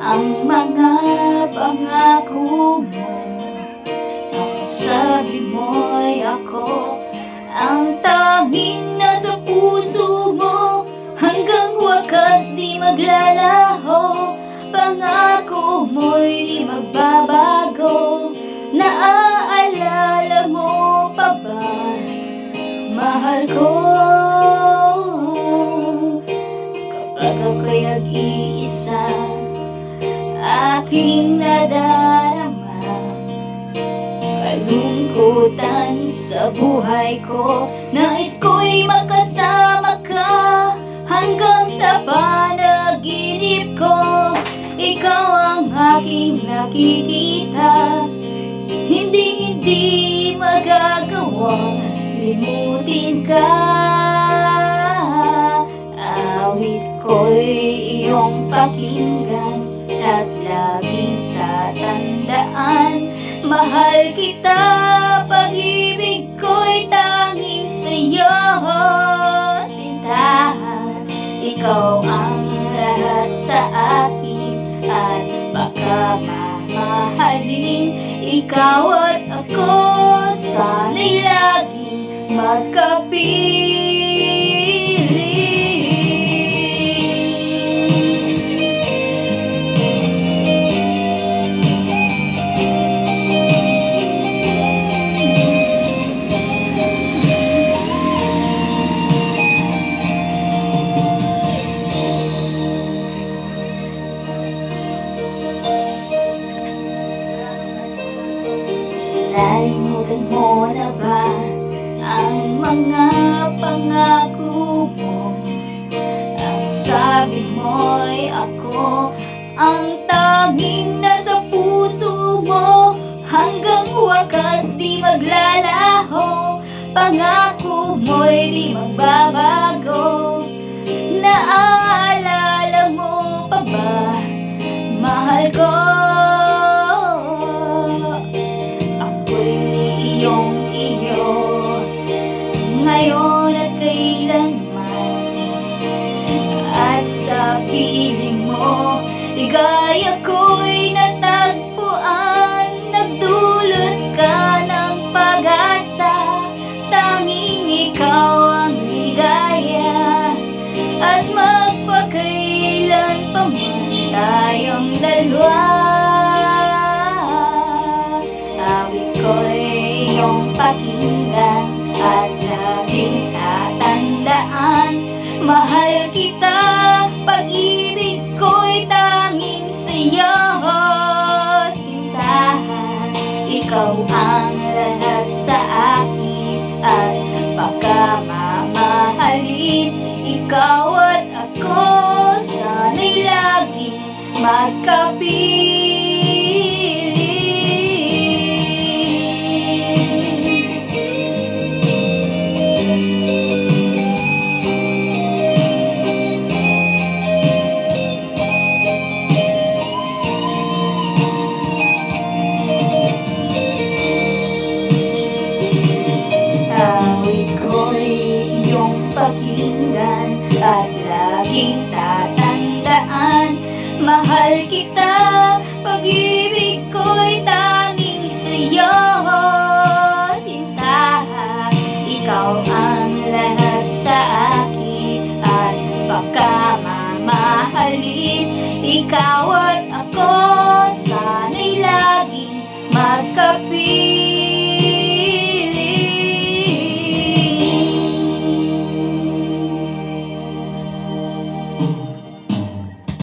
ang mga pangako mo. Ang sabi mo'y ako ang tanging nasa puso mo. Hanggang wakas di maglalaho, pangako mo'y di magbabago. Naaalala mo pa ba, mahal ko, kapag ako'y nag-iisa, aking nadarama kalungkutan sa buhay ko. Nais ko'y makasama ka hanggang sa panaginip ko. Ikaw ang aking nakikita, hindi magagawang limutin ka. Awit ko'y iyong pakinggan at laging tatandaan. Mahal kita, pag-ibig ko'y tanging sa'yo. Sintahan, ikaw ang lahat sa akin, at baka mamahalin. Ikaw at ako, sana'y laging magkapiling. Nalimutan mo na ba ang mga pangako mo? Ang sabi mo'y ako ang tanging nasa puso mo. Hanggang wakas di maglalaho, pangako mo'y di magbabago. Naaalala mo pa ba, mahal ko, iyo ngayon at kailanman, at sa piling mo ligaya ko'y natagpuan. Nagdulot ka ng pag-asa, tanging ikaw ang ligaya, at magpakailan pa man tayong dalawa. Awit ko'y iyong pakinggan at laging tatandaan. Mahal kita, pag-ibig ko'y tanging sa'yo. Sintahan, ikaw ang lahat sa akin, at baka mamahalin. Ikaw at ako, sana'y laging magkapiling. Awit ko'y iyong pakinggan at laging tatandaan. Mahal kita, pag-ibig ko'y tanging sa'yo. Sintahan, ikaw ang lahat sa akin, at baka mamahalin. Ikaw